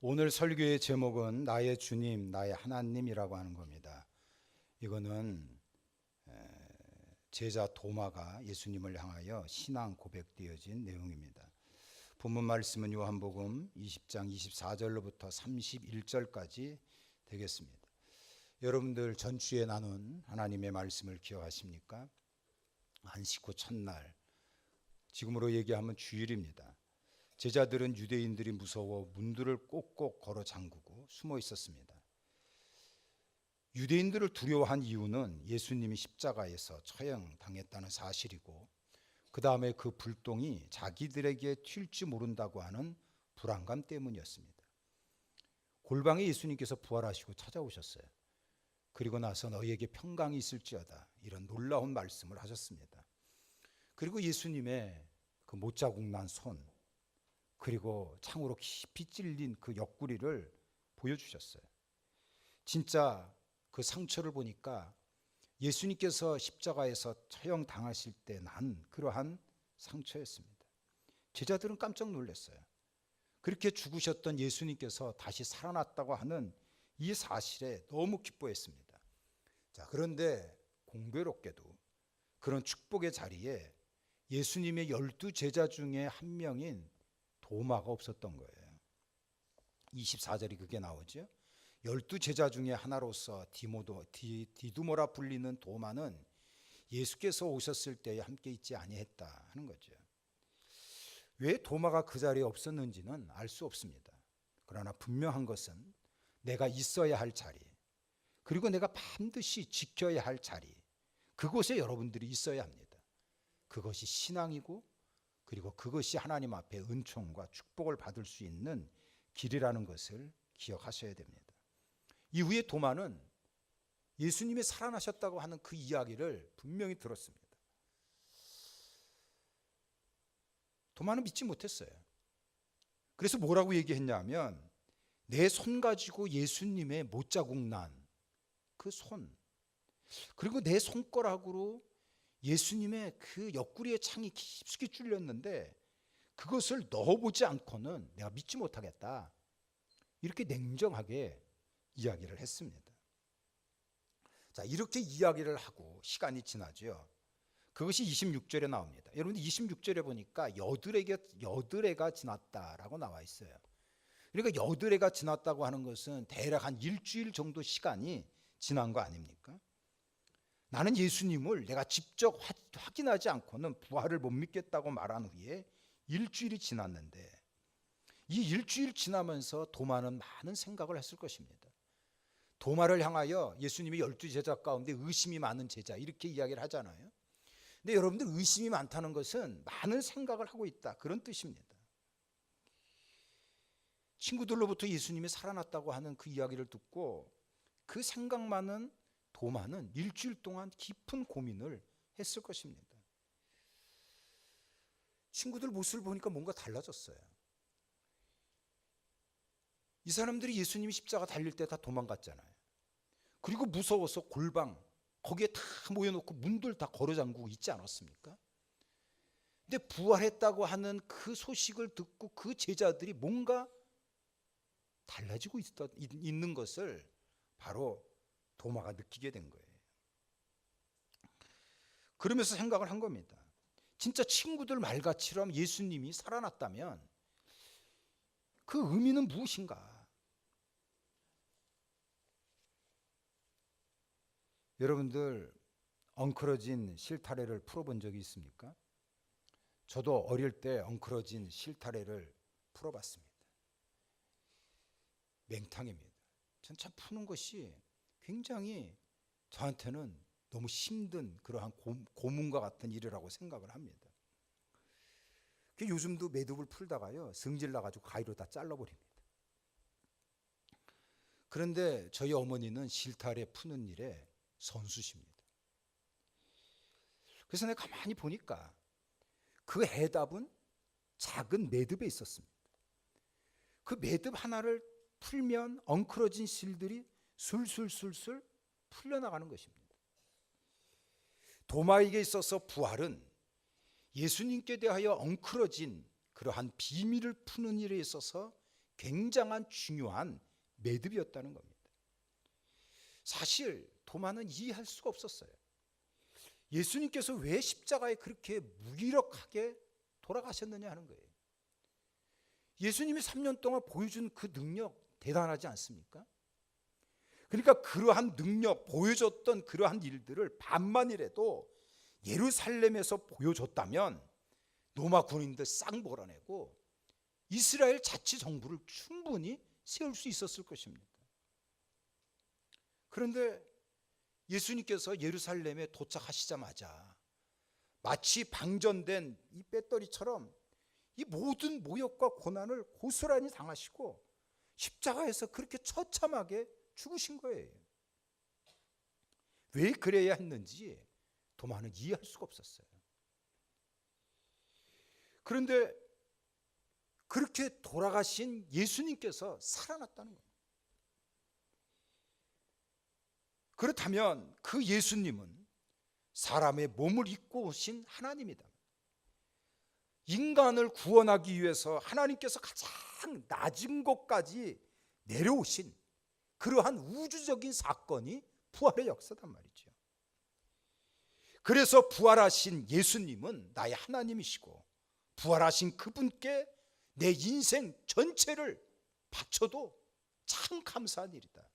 오늘 설교의 제목은 나의 주님, 나의 하나님이라고 하는 겁니다. 이거는 제자 도마가 예수님을 향하여 신앙 고백되어진 내용입니다. 본문 말씀은 요한복음 20장 24절로부터 31절까지 되겠습니다. 여러분들 전주에 나눈 하나님의 말씀을 기억하십니까? 안식 후 첫날, 지금으로 얘기하면 주일입니다. 제자들은 유대인들이 무서워 문들을 꼭꼭 걸어 잠그고 숨어 있었습니다. 유대인들을 두려워한 이유는 예수님이 십자가에서 처형당했다는 사실이고, 그 다음에 그 불똥이 자기들에게 튈지 모른다고 하는 불안감 때문이었습니다. 골방에 예수님께서 부활하시고 찾아오셨어요. 그리고 나서 너희에게 평강이 있을지어다, 이런 놀라운 말씀을 하셨습니다. 그리고 예수님의 그 못자국 난 손, 그리고 창으로 깊이 찔린 그 옆구리를 보여주셨어요. 진짜 그 상처를 보니까 예수님께서 십자가에서 처형당하실 때 난 그러한 상처였습니다. 제자들은 깜짝 놀랐어요. 그렇게 죽으셨던 예수님께서 다시 살아났다고 하는 이 사실에 너무 기뻐했습니다. 자, 그런데 공교롭게도 그런 축복의 자리에 예수님의 12 제자 중에 한 명인 도마가 없었던 거예요. 24절이 그게 나오죠. 12 제자 중에 하나로서 디두모라 불리는 도마는 예수께서 오셨을 때에 함께 있지 아니했다 하는 거죠. 왜 도마가 그 자리에 없었는지는 알 수 없습니다. 그러나 분명한 것은 내가 있어야 할 자리, 그리고 내가 반드시 지켜야 할 자리, 그곳에 여러분들이 있어야 합니다. 그것이 신앙이고, 그리고 그것이 하나님 앞에 은총과 축복을 받을 수 있는 길이라는 것을 기억하셔야 됩니다. 이후에 도마는 예수님이 살아나셨다고 하는 그 이야기를 분명히 들었습니다. 도마는 믿지 못했어요. 그래서 뭐라고 얘기했냐면, 내 손 가지고 예수님의 못자국 난 그 손, 그리고 내 손가락으로 예수님의 그 옆구리에 창이 깊숙이 뚫렸는데 그것을 넣어보지 않고는 내가 믿지 못하겠다, 이렇게 냉정하게 이야기를 했습니다. 자, 이렇게 이야기를 하고 시간이 지나죠. 그것이 26절에 나옵니다. 여러분, 26절에 보니까 여드레가 지났다라고 나와 있어요. 그러니까 여드레가 지났다고 하는 것은 대략 한 일주일 정도 시간이 지난 거 아닙니까? 나는 예수님을 내가 직접 확인하지 않고는 부활을 못 믿겠다고 말한 후에 일주일이 지났는데, 이 일주일 지나면서 도마는 많은 생각을 했을 것입니다. 도마를 향하여 예수님이 12 제자 가운데 의심이 많은 제자, 이렇게 이야기를 하잖아요. 근데 여러분들, 의심이 많다는 것은 많은 생각을 하고 있다, 그런 뜻입니다. 친구들로부터 예수님이 살아났다고 하는 그 이야기를 듣고 그 생각 많은 도마는 일주일 동안 깊은 고민을 했을 것입니다. 친구들 모습을 보니까 뭔가 달라졌어요. 이 사람들이 예수님이 십자가 달릴 때 다 도망갔잖아요. 그리고 무서워서 골방 거기에 다 모여놓고 문들 다 걸어 잠그고 있지 않았습니까? 근데 부활했다고 하는 그 소식을 듣고 그 제자들이 뭔가 달라지고 있는 것을 바로 도마가 느끼게 된 거예요. 그러면서 생각을 한 겁니다. 진짜 친구들 말같이럼 예수님이 살아났다면 그 의미는 무엇인가? 여러분들, 엉클어진 실타래를 풀어본 적이 있습니까? 저도 어릴 때 엉클어진 실타래를 풀어봤습니다. 맹탕입니다. 전 참 푸는 것이 굉장히 저한테는 너무 힘든 그러한 고문과 같은 일이라고 생각을 합니다. 요즘도 매듭을 풀다가요, 성질 나가지고 가위로 다 잘라버립니다. 그런데 저희 어머니는 실타래 푸는 일에 선수십니다. 그래서 내가 가만히 보니까 그 해답은 작은 매듭에 있었습니다. 그 매듭 하나를 풀면 엉클어진 실들이 술술술술 풀려나가는 것입니다. 도마에게 있어서 부활은 예수님께 대하여 엉클어진 그러한 비밀을 푸는 일에 있어서 굉장한 중요한 매듭이었다는 겁니다. 사실 도마는 이해할 수가 없었어요. 예수님께서 왜 십자가에 그렇게 무기력하게 돌아가셨느냐 하는 거예요. 예수님이 3년 동안 보여준 그 능력 대단하지 않습니까? 그러니까 그러한 능력, 보여줬던 그러한 일들을 반만이라도 예루살렘에서 보여줬다면 로마 군인들 싹 몰아내고 이스라엘 자치 정부를 충분히 세울 수 있었을 것입니다. 그런데 예수님께서 예루살렘에 도착하시자마자 마치 방전된 이 배터리처럼 이 모든 모욕과 고난을 고스란히 당하시고 십자가에서 그렇게 처참하게 죽으신 거예요. 왜 그래야 했는지 도마는 이해할 수가 없었어요. 그런데 그렇게 돌아가신 예수님께서 살아났다는 거예요. 그렇다면 그 예수님은 사람의 몸을 입고 오신 하나님이다. 인간을 구원하기 위해서 하나님께서 가장 낮은 곳까지 내려오신 그러한 우주적인 사건이 부활의 역사단 말이죠. 그래서 부활하신 예수님은 나의 하나님이시고 부활하신 그분께 내 인생 전체를 바쳐도 참 감사한 일이다.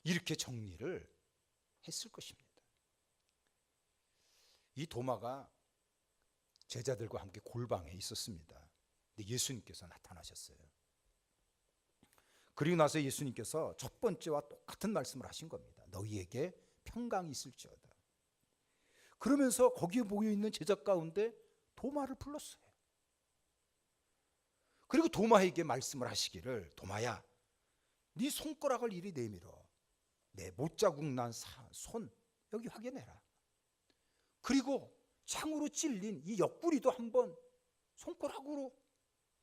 이렇게 정리를 했을 것입니다. 이 도마가 제자들과 함께 골방에 있었습니다. 근데 예수님께서 나타나셨어요. 그리고 나서 예수님께서 첫 번째와 똑같은 말씀을 하신 겁니다. 너희에게 평강이 있을지어다. 그러면서 거기에 모여있는 제자 가운데 도마를 불렀어요. 그리고 도마에게 말씀을 하시기를 도마야 네 손가락을 이리 내밀어 내 못자국 난 손 여기 확인해라. 그리고 창으로 찔린 이 옆구리도 한번 손가락으로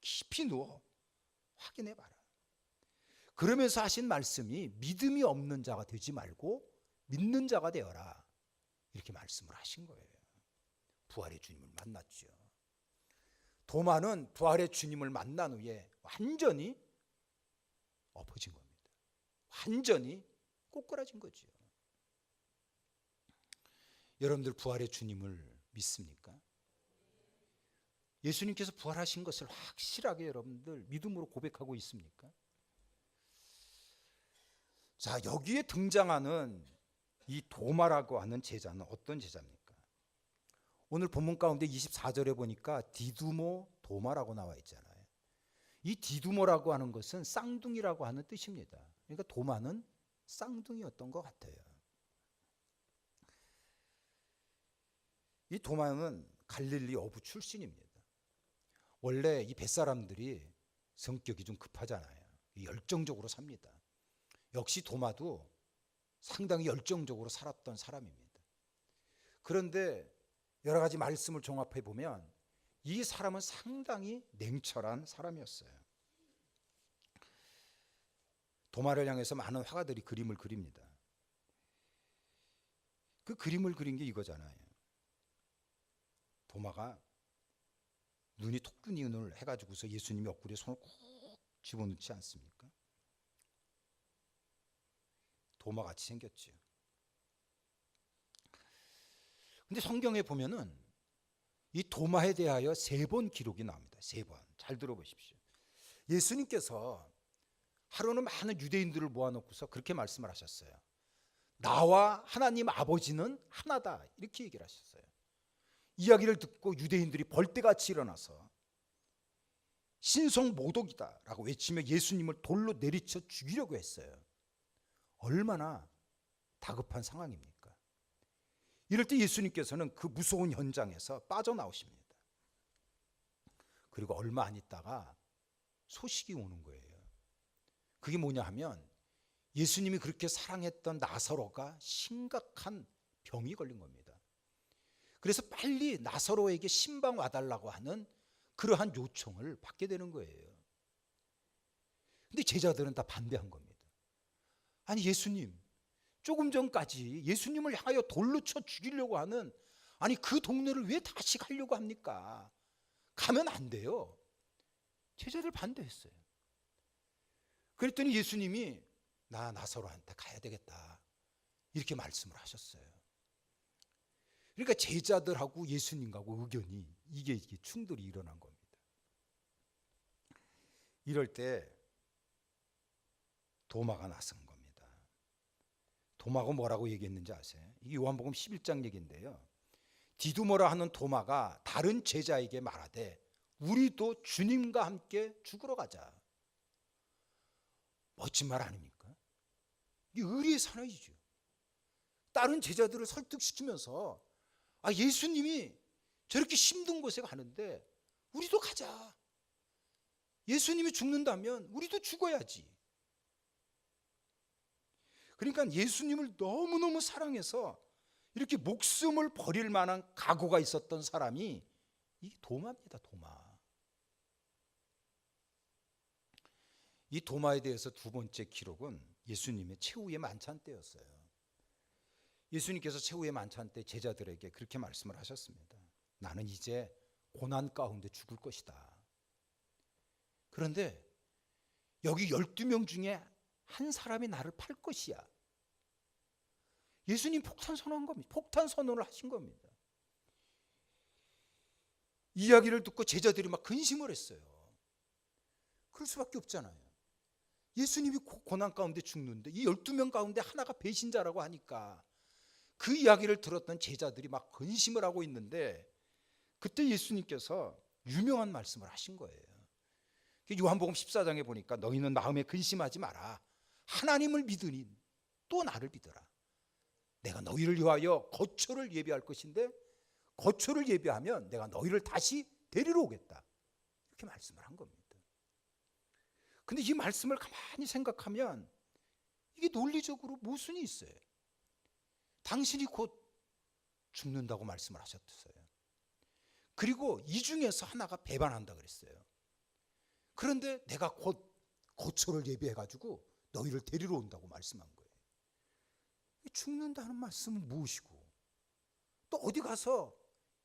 깊이 누워 확인해봐라. 그러면서 하신 말씀이 믿음이 없는 자가 되지 말고 믿는 자가 되어라. 이렇게 말씀을 하신 거예요. 부활의 주님을 만났죠. 도마는 부활의 주님을 만난 후에 완전히 엎어진 겁니다. 완전히 꼬꾸라진 거죠. 여러분들 부활의 주님을 믿습니까? 예수님께서 부활하신 것을 확실하게 여러분들 믿음으로 고백하고 있습니까? 자, 여기에 등장하는 이 도마라고 하는 제자는 어떤 제자입니까? 오늘 본문 가운데 24절에 보니까 디두모 도마라고 나와 있잖아요. 이 디두모라고 하는 것은 쌍둥이라고 하는 뜻입니다. 그러니까 도마는 쌍둥이였던 것 같아요. 이 도마는 갈릴리 어부 출신입니다. 원래 이 뱃사람들이 성격이 좀 급하잖아요. 열정적으로 삽니다. 역시 도마도 상당히 열정적으로 살았던 사람입니다. 그런데 여러 가지 말씀을 종합해 보면 이 사람은 상당히 냉철한 사람이었어요. 도마를 향해서 많은 화가들이 그림을 그립니다. 그 그림을 그린 게 이거잖아요. 도마가 눈이 토끼 눈을 해가지고서 예수님이 옆구리에 손을 꼭 집어넣지 않습니까? 도마같이 생겼죠. 근데 성경에 보면은 이 도마에 대하여 3번 기록이 나옵니다. 3번. 잘 들어보십시오. 예수님께서 하루는 많은 유대인들을 모아놓고서 그렇게 말씀을 하셨어요. 나와 하나님 아버지는 하나다. 이렇게 얘기를 하셨어요. 이야기를 듣고 유대인들이 벌떼같이 일어나서 신성 모독이다 라고 외치며 예수님을 돌로 내리쳐 죽이려고 했어요. 얼마나 다급한 상황입니까? 이럴 때 예수님께서는 그 무서운 현장에서 빠져나오십니다. 그리고 얼마 안 있다가 소식이 오는 거예요. 그게 뭐냐 하면 예수님이 그렇게 사랑했던 나사로가 심각한 병이 걸린 겁니다. 그래서 빨리 나사로에게 신방 와달라고 하는 그러한 요청을 받게 되는 거예요. 근데 제자들은 다 반대한 겁니다. 아니 예수님, 조금 전까지 예수님을 향하여 돌로 쳐 죽이려고 하는 아니 그 동네를 왜 다시 가려고 합니까? 가면 안 돼요. 제자들 반대했어요. 그랬더니 예수님이 나 나사로한테 가야 되겠다 이렇게 말씀을 하셨어요. 그러니까 제자들하고 예수님하고 의견이 이게 충돌이 일어난 겁니다. 이럴 때 도마가 나선 겁니다. 도마가 뭐라고 얘기했는지 아세요? 이게 요한복음 11장 얘기인데요. 디두모라 하는 도마가 다른 제자에게 말하되 우리도 주님과 함께 죽으러 가자. 멋진 말 아닙니까? 이게 의리의 사나이죠. 다른 제자들을 설득시키면서 예수님이 저렇게 힘든 곳에 가는데 우리도 가자. 예수님이 죽는다면 우리도 죽어야지. 그러니까 예수님을 너무너무 사랑해서 이렇게 목숨을 버릴 만한 각오가 있었던 사람이 이 도마입니다. 도마. 이 도마에 대해서 두 번째 기록은 예수님의 최후의 만찬 때였어요. 예수님께서 최후의 만찬 때 제자들에게 그렇게 말씀을 하셨습니다. 나는 이제 고난 가운데 죽을 것이다. 그런데 여기 12명 중에 한 사람이 나를 팔 것이야. 예수님 폭탄 선언한 겁니다. 폭탄 선언을 하신 겁니다. 이야기를 듣고 제자들이 막 근심을 했어요. 그럴 수밖에 없잖아요. 예수님이 고난 가운데 죽는데 이 12명 가운데 하나가 배신자라고 하니까 그 이야기를 들었던 제자들이 막 근심을 하고 있는데 그때 예수님께서 유명한 말씀을 하신 거예요. 요한복음 14장에 보니까 너희는 마음에 근심하지 마라. 하나님을 믿으니 또 나를 믿어라. 내가 너희를 위하여 거처를 예비할 것인데 거처를 예비하면 내가 너희를 다시 데리러 오겠다. 이렇게 말씀을 한 겁니다. 근데 이 말씀을 가만히 생각하면 이게 논리적으로 모순이 있어요. 당신이 곧 죽는다고 말씀을 하셨어요. 그리고 이 중에서 하나가 배반한다 그랬어요. 그런데 내가 곧 거처를 예비해가지고 너희를 데리러 온다고 말씀한 거예요. 죽는다는 말씀은 무엇이고 또 어디 가서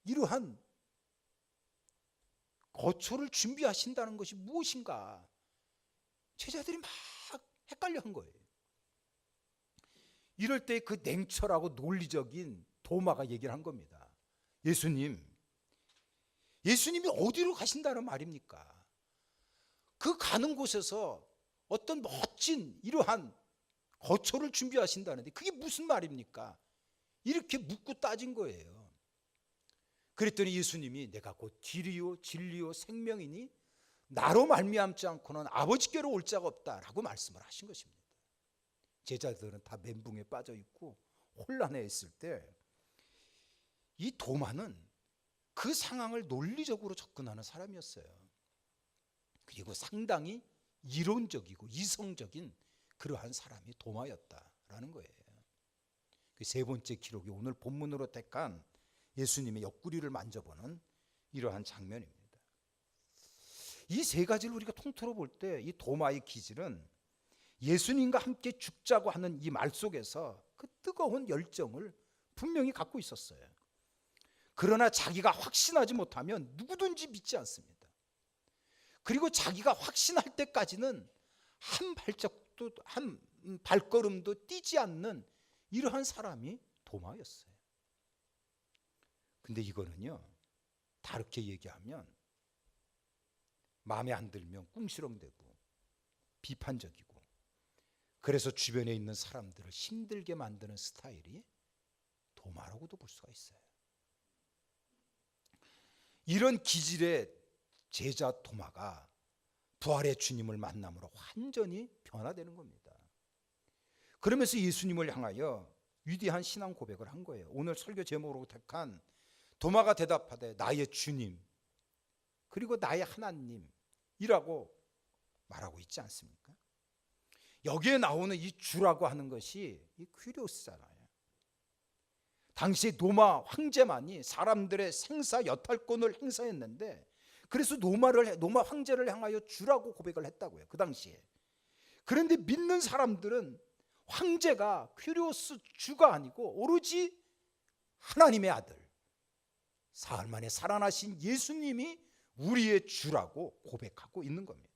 이러한 거처를 준비하신다는 것이 무엇인가? 제자들이 막 헷갈려 한 거예요. 이럴 때 그 냉철하고 논리적인 도마가 얘기를 한 겁니다. 예수님이 어디로 가신다는 말입니까? 그 가는 곳에서 어떤 멋진 이러한 거처를 준비하신다는데 그게 무슨 말입니까? 이렇게 묻고 따진 거예요. 그랬더니 예수님이 내가 곧 길이요 진리요 생명이니 나로 말미암지 않고는 아버지께로 올 자가 없다라고 말씀을 하신 것입니다. 제자들은 다 멘붕에 빠져 있고 혼란해 있을 때 이 도마는 그 상황을 논리적으로 접근하는 사람이었어요. 그리고 상당히 이론적이고 이성적인 그러한 사람이 도마였다라는 거예요. 그 세 번째 기록이 오늘 본문으로 택한 예수님의 옆구리를 만져보는 이러한 장면입니다. 이 세 가지를 우리가 통틀어 볼 때 이 도마의 기질은 예수님과 함께 죽자고 하는 이 말 속에서 그 뜨거운 열정을 분명히 갖고 있었어요. 그러나 자기가 확신하지 못하면 누구든지 믿지 않습니다. 그리고 자기가 확신할 때까지는 한 발걸음도 뛰지 않는 이러한 사람이 도마였어요. 근데 이거는요, 다르게 얘기하면 마음에 안 들면 꿍시렁대고 비판적이고 그래서 주변에 있는 사람들을 힘들게 만드는 스타일이 도마라고도 볼 수가 있어요. 이런 기질의 제자 도마가 부활의 주님을 만남으로 완전히 변화되는 겁니다. 그러면서 예수님을 향하여 위대한 신앙 고백을 한 거예요. 오늘 설교 제목으로 택한 도마가 대답하되 나의 주님 그리고 나의 하나님이라고 말하고 있지 않습니까? 여기에 나오는 이 주라고 하는 것이 이 퀴리오스잖아요. 당시 로마 황제만이 사람들의 생사 여탈권을 행사했는데 그래서 로마 황제를 향하여 주라고 고백을 했다고요. 그 당시에. 그런데 믿는 사람들은 황제가 퀴리오스 주가 아니고 오로지 하나님의 아들 사흘 만에 살아나신 예수님이 우리의 주라고 고백하고 있는 겁니다.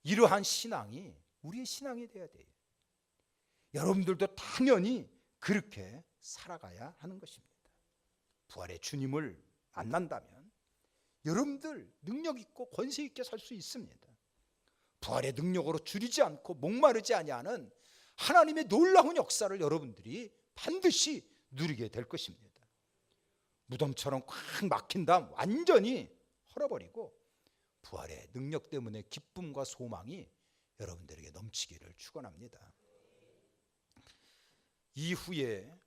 이러한 신앙이 우리의 신앙이 돼야 돼요. 여러분들도 당연히 그렇게 살아가야 하는 것입니다. 부활의 주님을 만난다면 여러분들 능력 있고 권세 있게 살 수 있습니다. 부활의 능력으로 줄이지 않고 목마르지 아니하는 하나님의 놀라운 역사를 여러분들이 반드시 누리게 될 것입니다. 무덤처럼 꽉 막힌 다음 완전히 헐어버리고 부활의 능력 때문에 기쁨과 소망이 여러분들에게 넘치기를 축원합니다. 이후에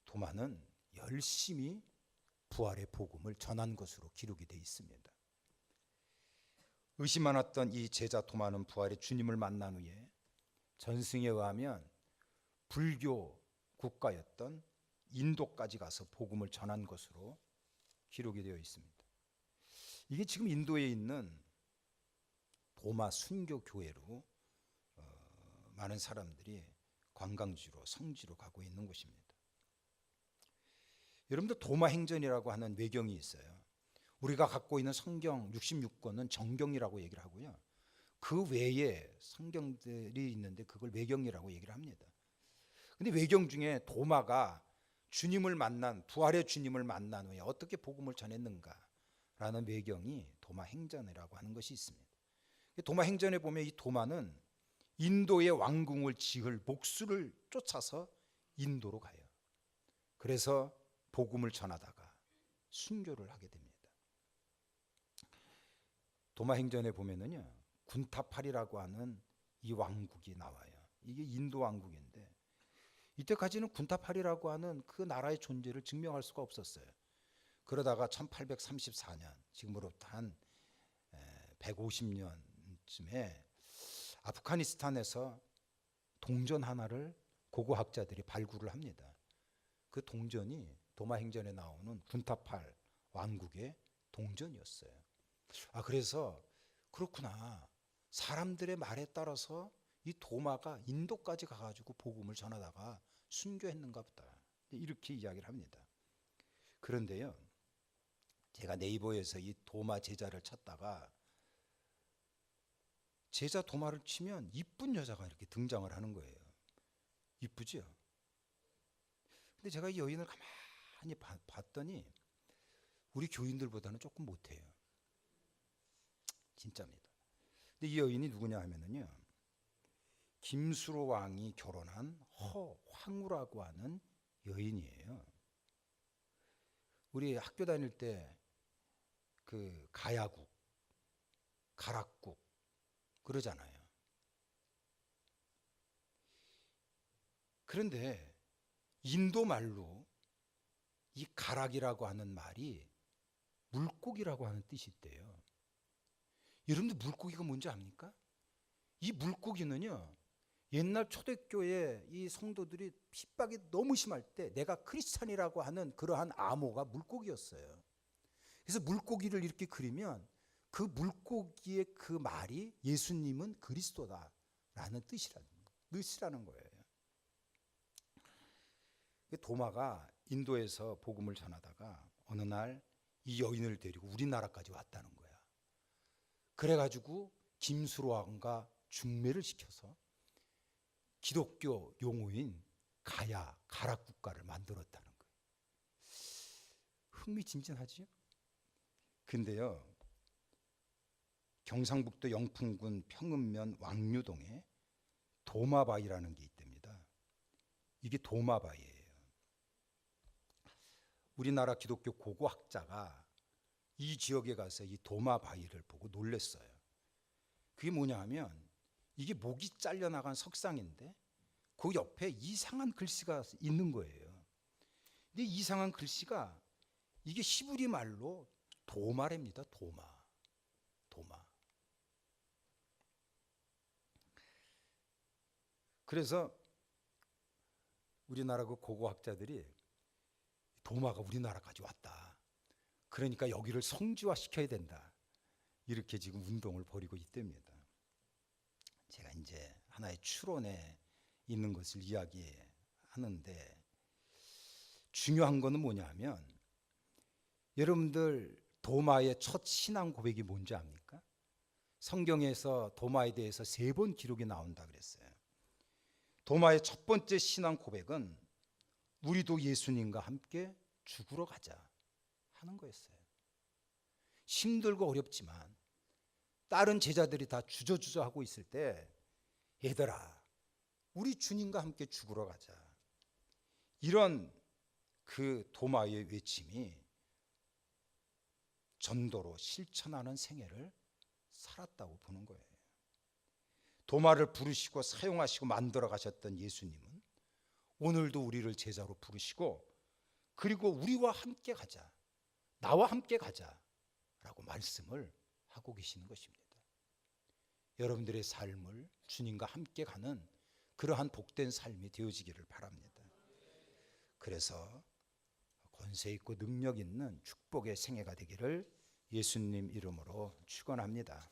도마는 열심히 부활의 복음을 전한 것으로 기록이 되어 있습니다. 의심 많았던 이 제자 도마는 부활의 주님을 만난 후에 전승에 의하면 불교 국가였던 인도까지 가서 복음을 전한 것으로 기록이 되어 있습니다. 이게 지금 인도에 있는 도마 순교 교회로 많은 사람들이 관광지로 성지로 가고 있는 곳입니다. 여러분들 도마 행전이라고 하는 외경이 있어요. 우리가 갖고 있는 성경 66권은 정경이라고 얘기를 하고요. 그 외에 성경들이 있는데 그걸 외경이라고 얘기를 합니다. 근데 외경 중에 도마가 주님을 만난 부활의 주님을 만난 후에 어떻게 복음을 전했는가라는 외경이 도마 행전이라고 하는 것이 있습니다. 도마 행전에 보면 이 도마는 인도의 왕궁을 지을 목수를 쫓아서 인도로 가요. 그래서 복음을 전하다가 순교를 하게 됩니다. 도마 행전에 보면은요, 군타팔이라고 하는 이 왕국이 나와요. 이게 인도 왕국인데 이때까지는 군타팔이라고 하는 그 나라의 존재를 증명할 수가 없었어요. 그러다가 1834년, 지금으로부터 한 150년쯤에 아프가니스탄에서 동전 하나를 고고학자들이 발굴을 합니다. 그 동전이 도마 행전에 나오는 군타팔 왕국의 동전이었어요. 그래서 그렇구나. 사람들의 말에 따라서 이 도마가 인도까지 가가지고 복음을 전하다가 순교했는가 보다. 이렇게 이야기를 합니다. 그런데요, 제가 네이버에서 이 도마 제자를 찾다가 제자 도마를 치면 이쁜 여자가 이렇게 등장을 하는 거예요. 이쁘죠? 근데 제가 이 여인을 가만히 봤더니 우리 교인들보다는 조금 못해요. 진짜입니다. 근데 이 여인이 누구냐 하면은요, 김수로 왕이 결혼한 허황우라고 하는 여인이에요. 우리 학교 다닐 때 그 가야국, 가락국 그러잖아요. 그런데 인도 말로 이 가락이라고 하는 말이 물고기라고 하는 뜻이 있대요. 여러분들 물고기가 뭔지 압니까? 이 물고기는요, 옛날 초대교회 이 성도들이 핍박이 너무 심할 때 내가 크리스찬이라고 하는 그러한 암호가 물고기였어요. 그래서 물고기를 이렇게 그리면 그 물고기의 그 말이 예수님은 그리스도다라는 뜻이라는 거예요. 도마가 인도에서 복음을 전하다가 어느 날 이 여인을 데리고 우리나라까지 왔다는 거야. 그래가지고 김수로 왕과 중매를 시켜서 기독교 용어인 가락 국가를 만들었다는 거예요. 흥미진진하지요? 근데요, 경상북도 영풍군 평읍면 왕류동에 도마바위라는 게 있답니다. 이게 도마바위예요. 우리나라 기독교 고고학자가 이 지역에 가서 이 도마바위를 보고 놀랐어요. 그게 뭐냐 하면 이게 목이 잘려나간 석상인데 그 옆에 이상한 글씨가 있는 거예요. 근데 이상한 글씨가 이게 시부리 말로 도마랍니다. 도마. 그래서 우리나라 그 고고학자들이 도마가 우리나라까지 왔다. 그러니까 여기를 성지화 시켜야 된다. 이렇게 지금 운동을 벌이고 있답니다. 제가 이제 하나의 추론에 있는 것을 이야기하는데 중요한 거는 뭐냐면 여러분들 도마의 첫 신앙 고백이 뭔지 압니까? 성경에서 도마에 대해서 3번 기록이 나온다 그랬어요. 도마의 첫 번째 신앙 고백은 우리도 예수님과 함께 죽으러 가자 하는 거였어요. 힘들고 어렵지만 다른 제자들이 다 주저주저 하고 있을 때 얘들아 우리 주님과 함께 죽으러 가자. 이런 그 도마의 외침이 전도로 실천하는 생애를 살았다고 보는 거예요. 도마를 부르시고 사용하시고 만들어 가셨던 예수님은 오늘도 우리를 제자로 부르시고 그리고 우리와 함께 가자, 나와 함께 가자라고 말씀을 하고 계시는 것입니다. 여러분들의 삶을 주님과 함께 가는 그러한 복된 삶이 되어지기를 바랍니다. 그래서 권세 있고 능력 있는 축복의 생애가 되기를 예수님 이름으로 축원합니다.